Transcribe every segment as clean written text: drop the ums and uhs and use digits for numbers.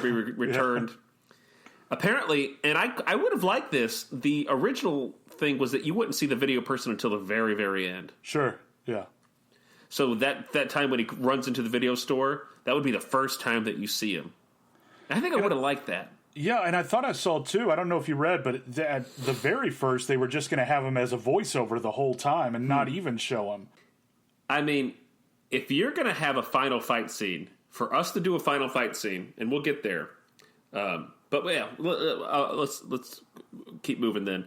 be returned. Apparently, and I would have liked this. The original thing was that you wouldn't see the video person until the very, very end. Sure, yeah. So that time when he runs into the video store, that would be the first time that you see him. I think I would have liked that. Yeah, and I thought I saw too. I don't know if you read, but at the very first, they were just going to have him as a voiceover the whole time and not even show him. I mean, if you're going to have a final fight scene, for us to do a final fight scene, and we'll get there. But yeah, let's keep moving then.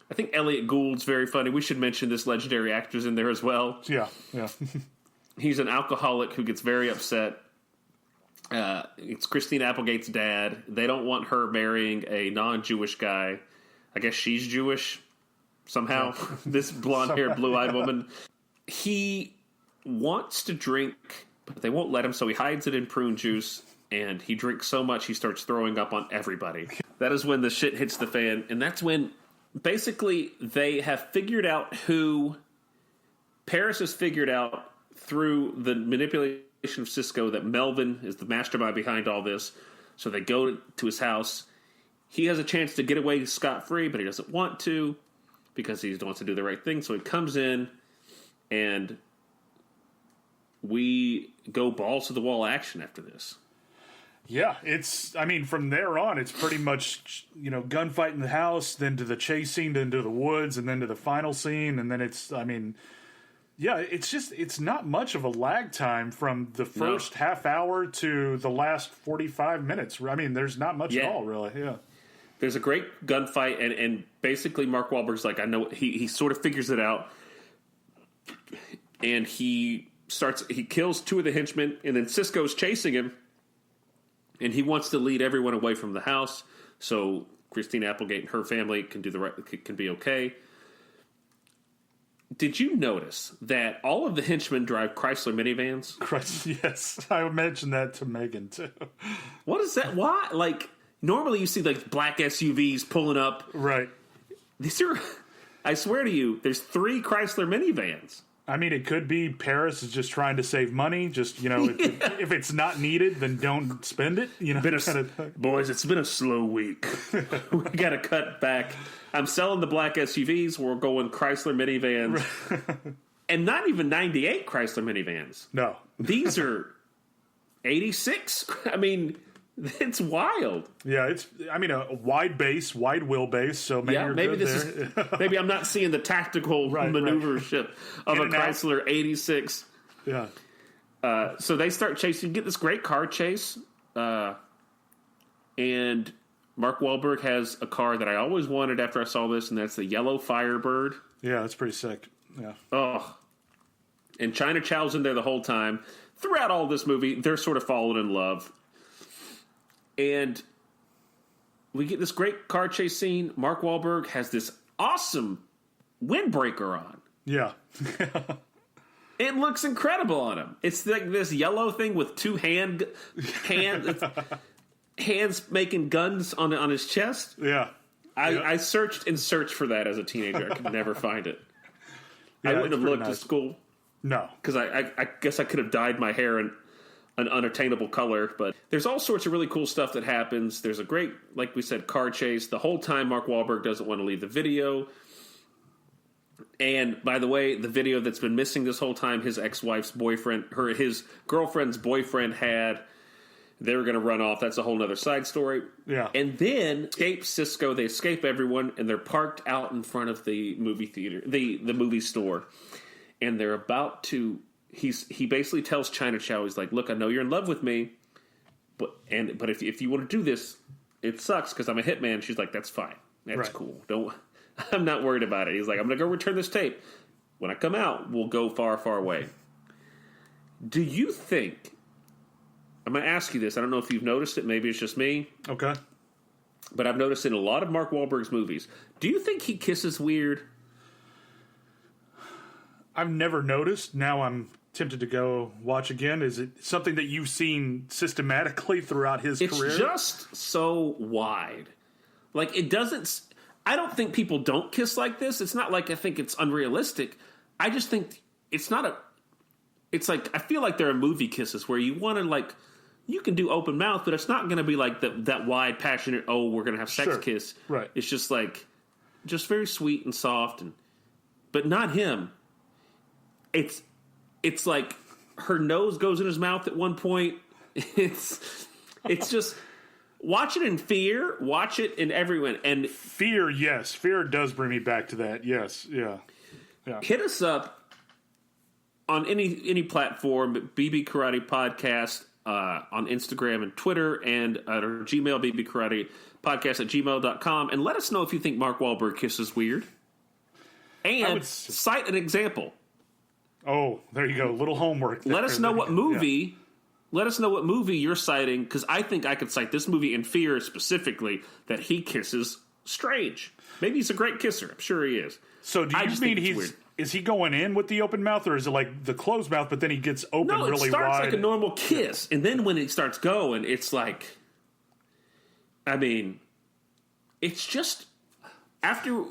I think Elliot Gould's very funny. We should mention this legendary actor's in there as well. Yeah. He's an alcoholic who gets very upset. It's Christine Applegate's dad. They don't want her marrying a non-Jewish guy. I guess she's Jewish somehow. Yeah. This blonde-haired, blue-eyed woman. He wants to drink, but they won't let him, so he hides it in prune juice, and he drinks so much he starts throwing up on everybody. That is when the shit hits the fan, and that's when basically they have figured out who Paris has figured out through the manipulation of Cisco that Melvin is the mastermind behind all this. So they go to his house. He has a chance to get away scot-free, but he doesn't want to because he wants to do the right thing. So he comes in, and we go balls to the wall action after this. Yeah, from there on, it's pretty much, gunfight in the house, then to the chase scene, then to the woods, and then to the final scene, and then it's not much of a lag time from the first half hour to the last 45 minutes. I mean, there's not much at all, really. Yeah. There's a great gunfight, and basically Mark Whalberg's like, I know, he sort of figures it out, and he kills two of the henchmen, and then Cisco's chasing him, and he wants to lead everyone away from the house so Christine Applegate and her family can be okay. Did you notice that all of the henchmen drive Chrysler minivans? Yes, I mentioned that to Megan too. What is that? Why? Like, normally you see like black SUVs pulling up. Right. These are, I swear to you, there's 3 Chrysler minivans. I mean, it could be Paris is just trying to save money. Just, if it's not needed, then don't spend it. Boys, it's been a slow week. We got to cut back. I'm selling the black SUVs. We're going Chrysler minivans. And not even 98 Chrysler minivans. No. These are 86. I mean, it's wild. Yeah, a wide wheelbase, so maybe I'm not seeing the tactical maneuvership of a Chrysler 86. Yeah. So they start chasing, you get this great car chase, and Mark Whalberg has a car that I always wanted after I saw this, and that's the yellow Firebird. Yeah, that's pretty sick. Yeah. Oh. And China Chow's in there the whole time. Throughout all this movie, they're sort of falling in love. And we get this great car chase scene. Mark Whalberg has this awesome windbreaker on. Yeah. It looks incredible on him. It's like this yellow thing with 2 hands making guns on his chest. Yeah. I searched and searched for that as a teenager. I could never find it. I wouldn't have looked at school. No. Because I guess I could have dyed my hair in an unattainable color. But there's all sorts of really cool stuff that happens. There's a great, like we said, car chase. The whole time Mark Whalberg doesn't want to leave the video. And by the way, the video that's been missing this whole time, his ex-wife's boyfriend, his girlfriend's boyfriend had, they were going to run off. That's a whole other side story. Yeah. And then escape Cisco. They escape everyone, and they're parked out in front of the movie theater, the movie store. And they're about to, he basically tells China Chow, he's like, look, I know you're in love with me, but if you want to do this, it sucks because I'm a hitman. She's like, that's fine. That's cool. I'm not worried about it. He's like, I'm going to go return this tape. When I come out, we'll go far, far away. Do you think, I'm going to ask you this. I don't know if you've noticed it. Maybe it's just me. Okay. But I've noticed in a lot of Mark Wahlberg's movies, do you think he kisses weird? I've never noticed. Now I'm tempted to go watch again. Is it something that you've seen systematically throughout his career? It's just so wide. Like, it doesn't... I don't think people don't kiss like this. It's not like I think it's unrealistic. I just think it's not a... It's like, I feel like there are movie kisses where you want to, like, you can do open mouth, but it's not going to be like that wide, passionate, oh, we're going to have sex kiss. Right. It's just like, just very sweet and soft, but not him. It's like her nose goes in his mouth at one point. It's just, watch it in Fear, watch it in everyone. And Fear, yes. Fear does bring me back to that, yes, yeah. Hit us up on any platform, BB Karate Podcast, on Instagram and Twitter, and at our Gmail, BB Karate Podcast at gmail.com, and let us know if you think Mark Whalberg kisses weird. And cite an example. Oh, there you go. A little homework. Let us know what movie. Yeah. Let us know what movie you're citing, because I think I could cite this movie in Fear specifically that he kisses strange. Maybe he's a great kisser. I'm sure he is. So do you mean is he going in with the open mouth, or is it like the closed mouth, but then he gets open really wide? No, it starts like a normal kiss, and then when it starts going, it's like, I mean, it's just after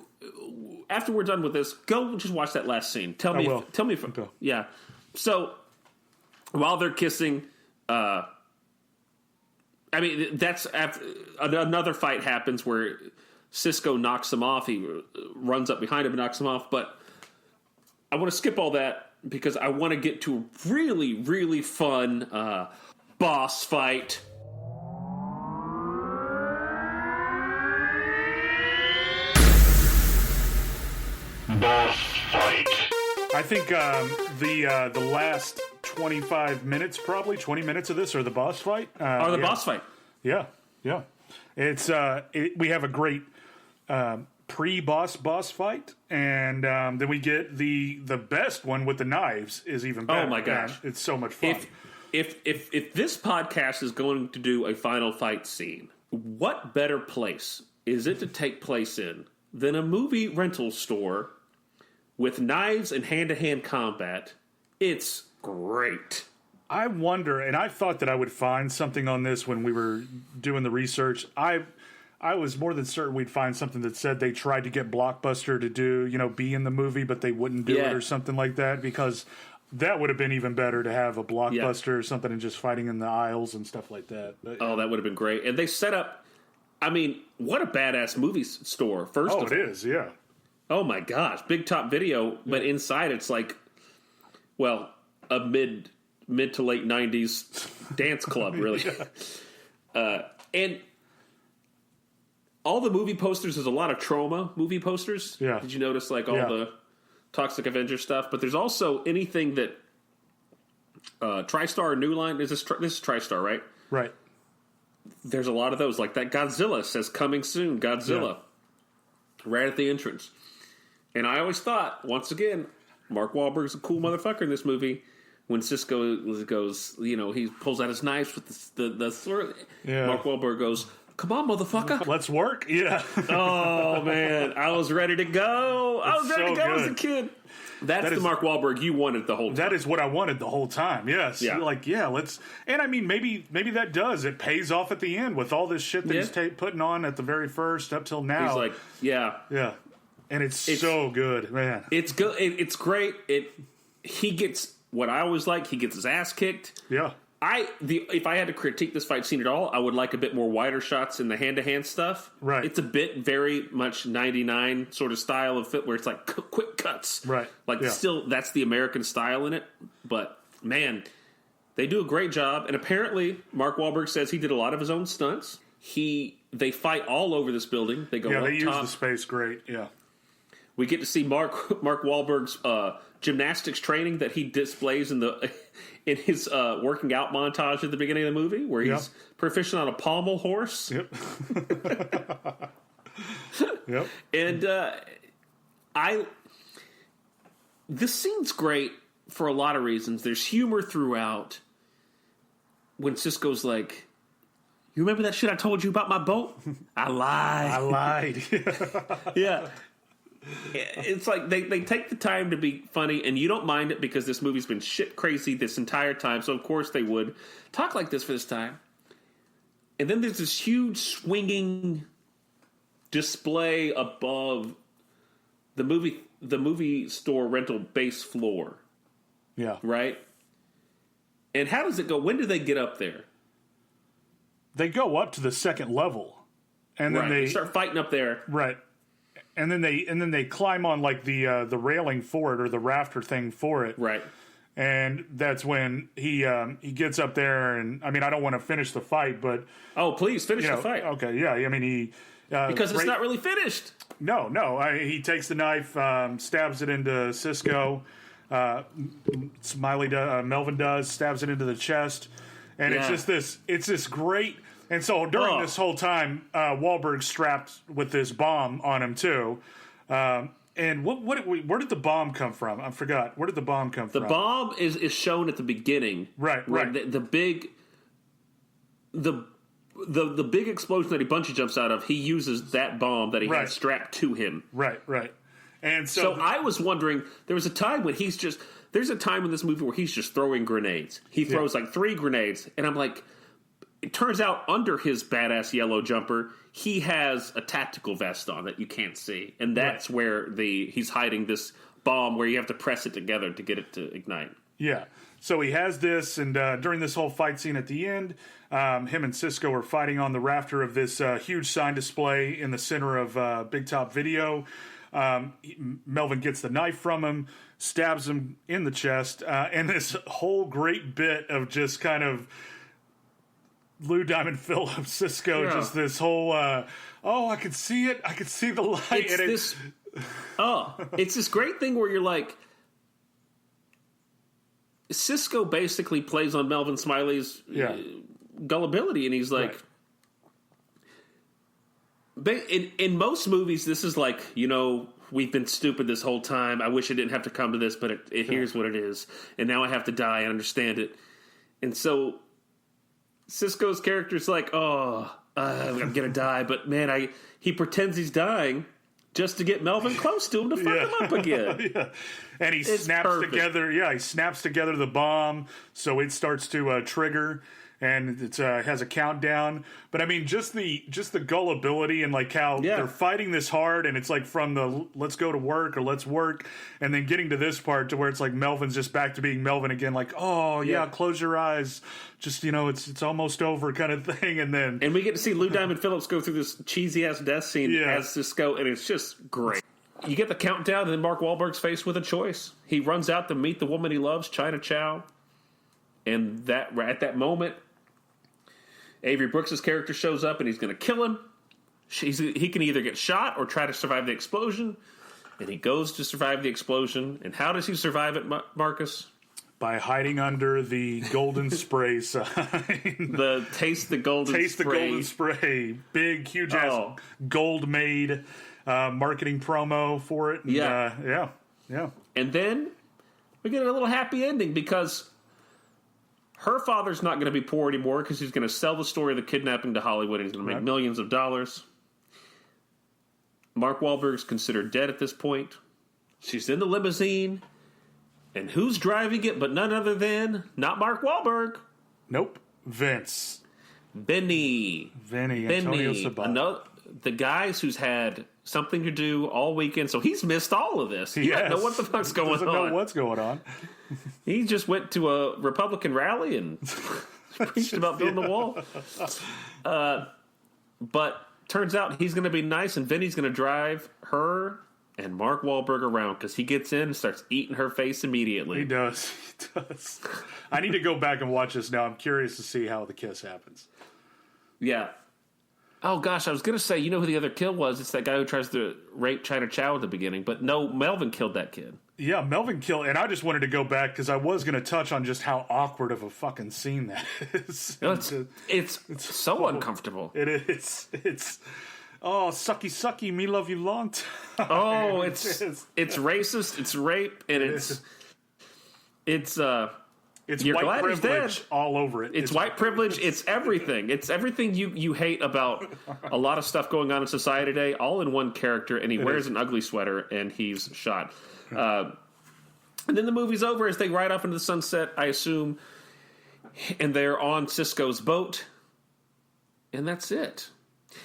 we're done with this, go just watch that last scene. Tell me if okay. Yeah. So while they're kissing, I mean, that's after another fight happens where Cisco knocks him off. He runs up behind him and knocks him off. But I want to skip all that because I want to get to a really, really fun boss fight. Boss fight. I think the last 25 minutes, probably 20 minutes of this, are the boss fight. Boss fight. Yeah. It's we have a great pre-boss fight, and then we get the best one with the knives is even better. Oh my gosh, it's so much fun. If this podcast is going to do a final fight scene, what better place is it to take place in than a movie rental store with knives and hand-to-hand combat? It's great. I wonder, and I thought that I would find something on this when we were doing the research. I was more than certain we'd find something that said they tried to get Blockbuster to do, be in the movie, but they wouldn't do it or something like that, because that would have been even better to have a Blockbuster or something and just fighting in the aisles and stuff like that. But, oh, that would have been great. And they set up, I mean, what a badass movie store, first of all. Oh, it is, yeah. Oh my gosh, Big Top Video, but inside it's like, well, a mid to late 90s dance club, really. And all the movie posters, there's a lot of Trauma movie posters. Yeah. Did you notice, like, all the Toxic Avenger stuff? But there's also anything that TriStar or New Line, this is TriStar, right? Right. There's a lot of those. Like that Godzilla says coming soon, Godzilla, right at the entrance. And I always thought, once again, Mark Wahlberg's a cool motherfucker in this movie. When Cisco goes, he pulls out his knives with the sword. Yeah. Mark Whalberg goes, "Come on, motherfucker, let's work." Yeah. Oh man, I was ready to go. I was ready to go as a kid. That's the Mark Whalberg you wanted the whole time. That is what I wanted the whole time. Yes. Yeah. Let's. And I mean, maybe that does. It pays off at the end with all this shit that he's putting on at the very first up till now. He's like, yeah. And it's so good, man. It's good. It's great. He gets what I always like. He gets his ass kicked. Yeah. If I had to critique this fight scene at all, I would like a bit more wider shots in the hand-to-hand stuff. Right. It's a bit very much 99 sort of style of fit where it's like quick cuts. Right. Like still, that's the American style in it. But, man, they do a great job. And apparently, Mark Whalberg says he did a lot of his own stunts. They fight all over this building. They go up they use top. the space great. Yeah. We get to see Mark Whalberg's gymnastics training that he displays in his working out montage at the beginning of the movie, where he's proficient on a pommel horse. Yep. Yep. And this scene's great for a lot of reasons. There's humor throughout. When Cisco's like, "You remember that shit I told you about my boat? I lied." Yeah. It's like they take the time to be funny, and you don't mind it because this movie's been shit crazy this entire time, so of course they would talk like this for this time. And then there's this huge swinging display above the movie store rental base floor. Yeah. Right? And how does it go? When do they get up there? they go up to the second level, and then they start fighting up there. Right. And then they climb on like the railing for it, or the rafter thing for it. Right. And that's when he gets up there, and I mean, I don't want to finish the fight, but please finish the fight. Okay, yeah. I mean, he because it's not really finished. No. He takes the knife, stabs it into Cisco. Melvin does, stabs it into the chest, and it's this great. And so during this whole time, Whalberg's strapped with this bomb on him too. And where did the bomb come from? I forgot. Where did the bomb come from? The bomb is shown at the beginning. Right. The big explosion that he bungee jumps out of, he uses that bomb that he had strapped to him. Right. And so I was wondering, there's a time in this movie where he's just throwing grenades. He throws like 3 grenades, and I'm like, it turns out under his badass yellow jumper, he has a tactical vest on that you can't see, and that's where he's hiding this bomb where you have to press it together to get it to ignite. Yeah. So he has this, and during this whole fight scene at the end, him and Cisco are fighting on the rafter of this huge sign display in the center of Big Top Video. Melvin gets the knife from him, stabs him in the chest, and this whole great bit of just kind of Lou Diamond Phillips, Cisco, just this whole, I could see it. I could see the light. It's this great thing where you're like, Cisco basically plays on Melvin Smiley's gullibility, and he's like, in most movies, this is like, we've been stupid this whole time. I wish I didn't have to come to this, but here's what it is. And now I have to die. I understand it. And so Cisco's character's like, I'm going to die. But man, he pretends he's dying just to get Melvin close to him to fuck him up again. And he snaps together the bomb so it starts to trigger. And it has a countdown, but I mean, just the gullibility and like how they're fighting this hard, and it's like from the let's go to work or let's work, and then getting to this part to where it's like Melvin's just back to being Melvin again, like close your eyes, just it's almost over kind of thing, and we get to see Lou Diamond Phillips go through this cheesy ass death scene as Cisco, and it's just great. You get the countdown, and then Mark Whalberg's faced with a choice. He runs out to meet the woman he loves, China Chow, and at that moment, Avery Brooks' character shows up and he's going to kill him. He can either get shot or try to survive the explosion. And he goes to survive the explosion. And how does he survive it, Marcus? By hiding under the golden spray sign. Taste the golden spray. Big, huge ass gold made marketing promo for it. And, yeah. And then we get a little happy ending because her father's not going to be poor anymore because he's going to sell the story of the kidnapping to Hollywood and he's going to make millions of dollars. Mark Whalberg's considered dead at this point. She's in the limousine. And who's driving it but none other than not Mark Whalberg. Nope. Vince. Benny. Antonio Sabat. The guys who's had something to do all weekend, so he's missed all of this. He doesn't know what the fuck's going on. Doesn't know what's going on. He just went to a Republican rally and preached about building the wall. But turns out he's going to be nice, and Vinny's going to drive her and Mark Whalberg around because he gets in and starts eating her face immediately. He does. I need to go back and watch this now. I'm curious to see how the kiss happens. Yeah. Oh, gosh, I was going to say, you know who the other kill was? It's that guy who tries to rape China Chow at the beginning. But no, Melvin killed that kid. Yeah, Melvin killed... And I just wanted to go back because I was going to touch on just how awkward of a fucking scene that is. It's so uncomfortable. It is. It's... Oh, sucky, me love you long time. Oh, it's racist, it's rape, and it's white privilege all over it. It's white privilege. It's everything. It's everything you hate about a lot of stuff going on in society today, all in one character, and he wears an ugly sweater, and he's shot. And then the movie's over as they ride off into the sunset, I assume, and they're on Cisco's boat, and that's it.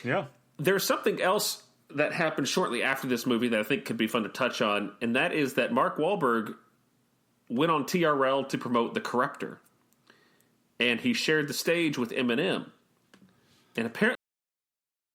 Yeah. There's something else that happened shortly after this movie that I think could be fun to touch on, and that is that Mark Whalberg went on TRL to promote The Corruptor, and he shared the stage with Eminem. And apparently